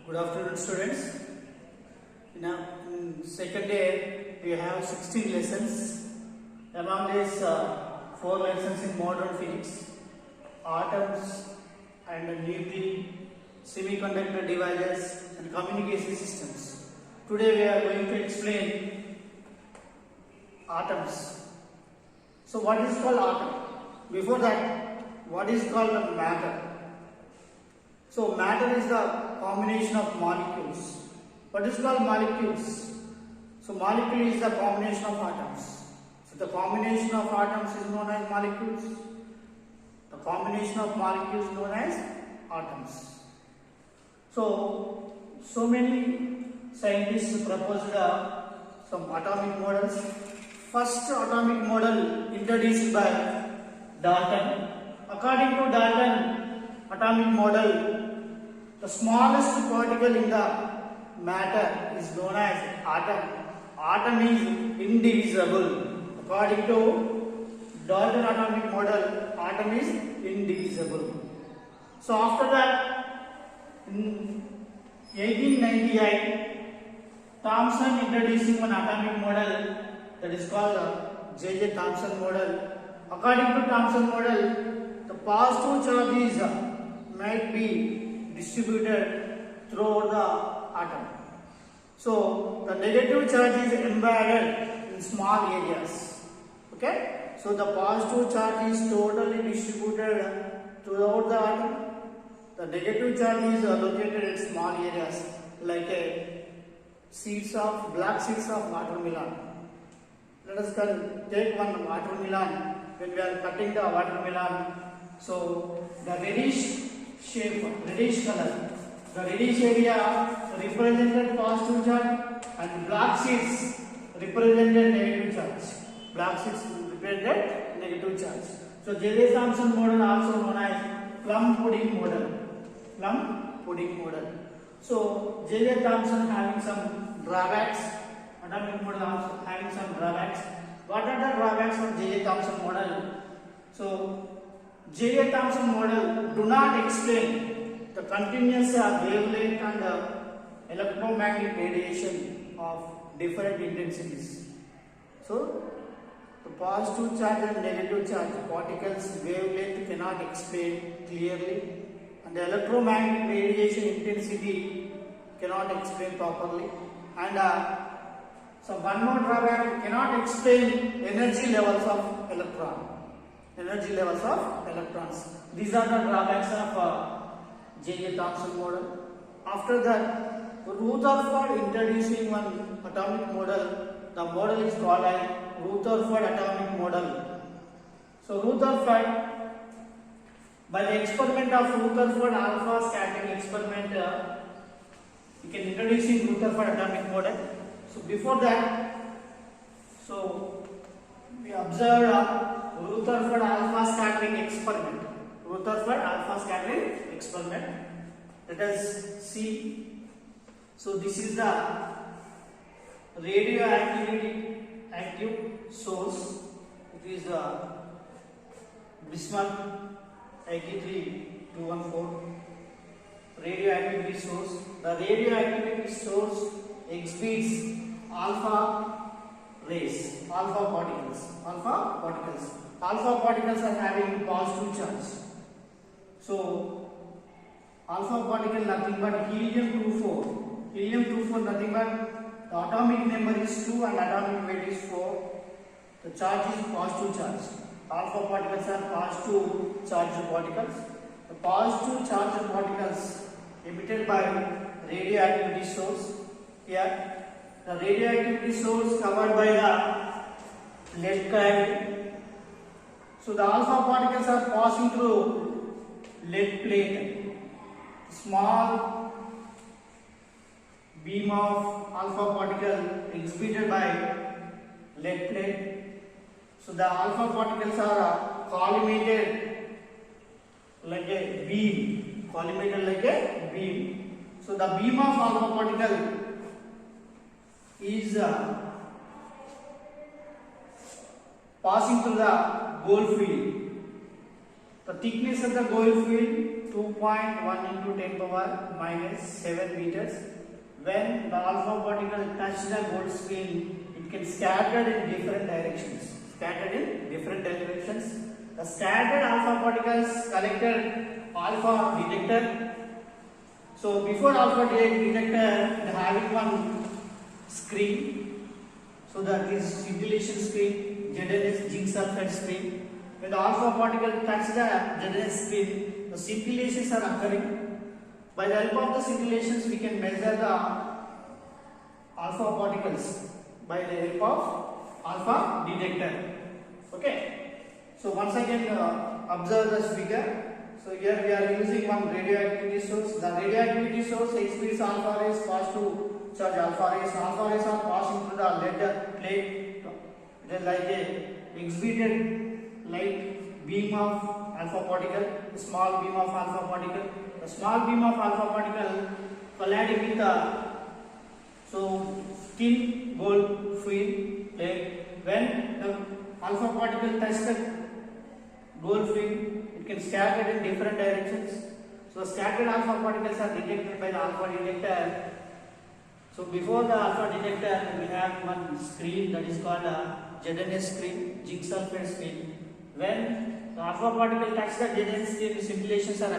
Good afternoon, students. In second day, we have 16 lessons. Among these, 4 lessons in modern physics, atoms and nuclei, semiconductor devices, and communication systems. Today, we are going to explain atoms. So, what is called atom? Before that, what is called matter? So matter is the combination of molecules. What is called molecules? So molecule is the combination of atoms. So the combination of atoms is known as molecules. The combination of molecules is known as atoms. So many scientists proposed some atomic models. First atomic model introduced by Dalton. According to Dalton atomic model, the smallest particle in the matter is known as atom. Atom is indivisible. According to Dalton atomic model, atom is indivisible. So after that, in 1898, Thomson introducing one atomic model that is called J.J. Thomson model. According to Thomson model, the positive charges might be distributed throughout the atom. So the negative charge is embedded in small areas. Okay? So the positive charge is totally distributed throughout the atom. The negative charge is located in small areas like black seeds of watermelon. Let us take one watermelon. When we are cutting the watermelon, so the reddish shape, reddish color, the reddish area represented positive charge and black seeds represented negative charge. Black seeds represented negative charge. So J.J. Thomson model also known as plum pudding model. Plum pudding model. So J.J. Thomson having some drawbacks. Atomic model also having some drawbacks. What are the drawbacks of J.J. Thomson model? So J.J. Thomson model do not explain the continuous wavelength and electromagnetic radiation of different intensities. So the positive charge and negative charge particles wavelength cannot explain clearly, and the electromagnetic radiation intensity cannot explain properly, and so one more drawback, cannot explain energy levels of electron. Energy levels of electrons. These are the drawbacks of J.J. Thomson model. After that, Rutherford introducing one atomic model. The model is called as Rutherford atomic model. So Rutherford, by the experiment of Rutherford alpha scattering experiment, you can introducing Rutherford atomic model. So before that, so we observed Rutherford alpha scattering experiment. Rutherford alpha scattering experiment. Let us see. So this is the radioactive source. It is Bismuth 83214. Radioactivity source. The radioactivity source exhibits alpha rays, alpha particles. Alpha particles are having positive charge. So alpha particle nothing but helium-24. Helium-24 nothing but the atomic number is 2 and atomic weight is 4. The charge is positive charge. Alpha particles are positive charged particles. The positive charged particles emitted by radioactivity source. Here, the radioactivity source covered by the lead cavity. So the alpha particles are passing through lead plate. Small beam of alpha particle exhibited by lead plate. So the alpha particles are collimated like a beam. So the beam of alpha particle is passing through the gold field. The thickness of the gold field 2.1 into 10 power minus 7 meters. When the alpha particle touch the gold field, it can scatter in different directions. The scattered alpha particles collected alpha detector. So before alpha detector, they having one screen. So that is scintillation screen, ZNS zinc sulfide screen. When the alpha particle touch the ZNS screen, the scintillations are occurring. By the help of the scintillations, we can measure the alpha particles by the help of alpha detector. Okay. So once again, observe this figure. So here we are using one radioactivity source. The radioactivity source exhibits alpha rays positive charge alpha rays. Alpha rays are passing through the lead plate. It is like a exhibited light beam of alpha particle, a small beam of alpha particle. The small beam of alpha particle colliding with the thin gold field plate. When the alpha particle touches the gold field, it can scatter in different directions. So scattered alpha particles are detected by the alpha detector. So before the alpha detector, we have one screen that is called a ZNS screen, zinc sulfide screen. When the alpha particle touches the ZNS screen, scintillations are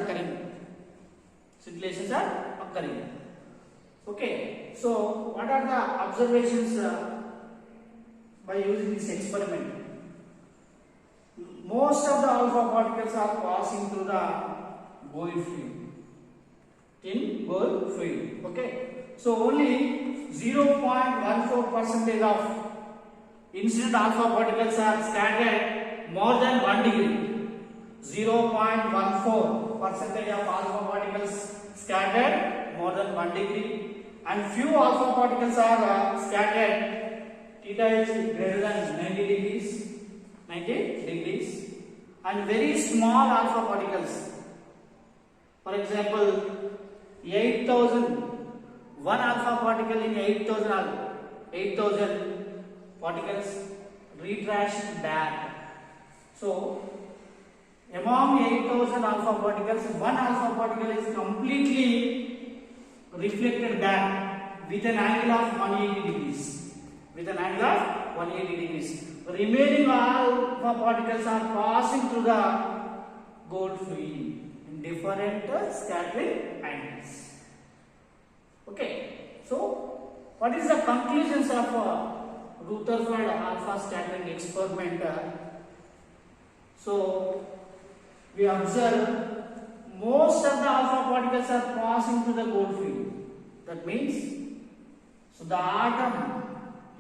occurring. Okay. So what are the observations by using this experiment? Most of the alpha particles are passing through the gold field, thin gold field. Okay. So only 0.14% of incident alpha particles are scattered more than 1 degree. 0.14% of alpha particles scattered more than 1 degree, and few alpha particles are scattered theta is greater than 90 degrees, and very small alpha particles. For example, 8,000. One alpha particle in 8,000 particles retraced back. So among 8,000 alpha particles, one alpha particle is completely reflected back with an angle of 180 degrees. The remaining alpha particles are passing through the gold field in different scattering angles. Okay. So what is the conclusions of Rutherford alpha scattering experiment? So we observe most of the alpha particles are passing through the gold field. That means, so the atom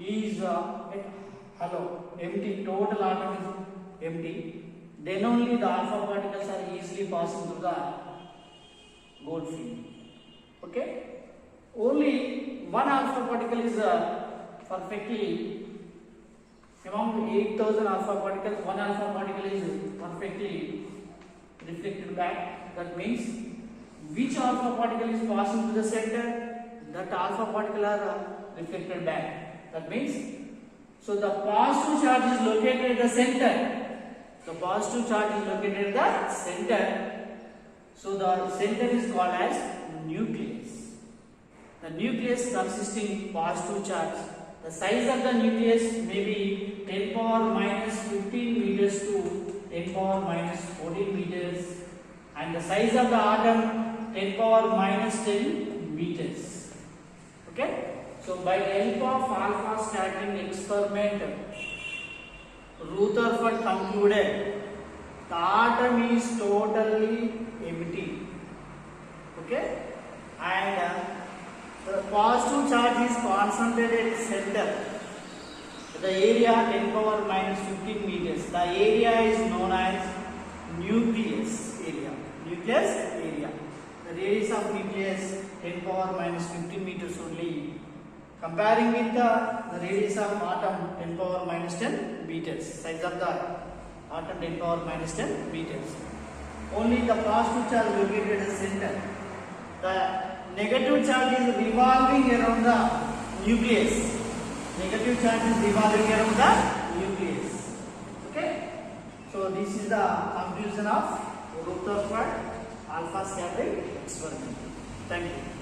is hollow, empty, total atom is empty. Then only the alpha particles are easily passing through the gold field. Okay. Only one alpha particle is perfectly, among 8,000 alpha particles, one alpha particle is perfectly reflected back. That means which alpha particle is passing to the center, that alpha particle are reflected back. That means, so the positive charge is located at the center. So the center is called as nucleus. The nucleus consisting positive charge. The size of the nucleus may be 10 power minus 15 meters to 10 power minus 14 meters, and the size of the atom 10 power minus 10 meters. Okay. So by the help of alpha scattering experiment, Rutherford concluded the atom is totally empty. Okay. And the positive charge is concentrated at center. The area 10 power minus 15 meters. The area is known as nucleus area. The radius of nucleus 10 power minus 15 meters only. Comparing with the radius of atom 10 power minus 10 meters. Size of the atom 10 power minus 10 meters. Only the positive charge located at the center. The negative charge is revolving around the nucleus. Okay. So this is the conclusion of Rutherford alpha scattering experiment. Thank you.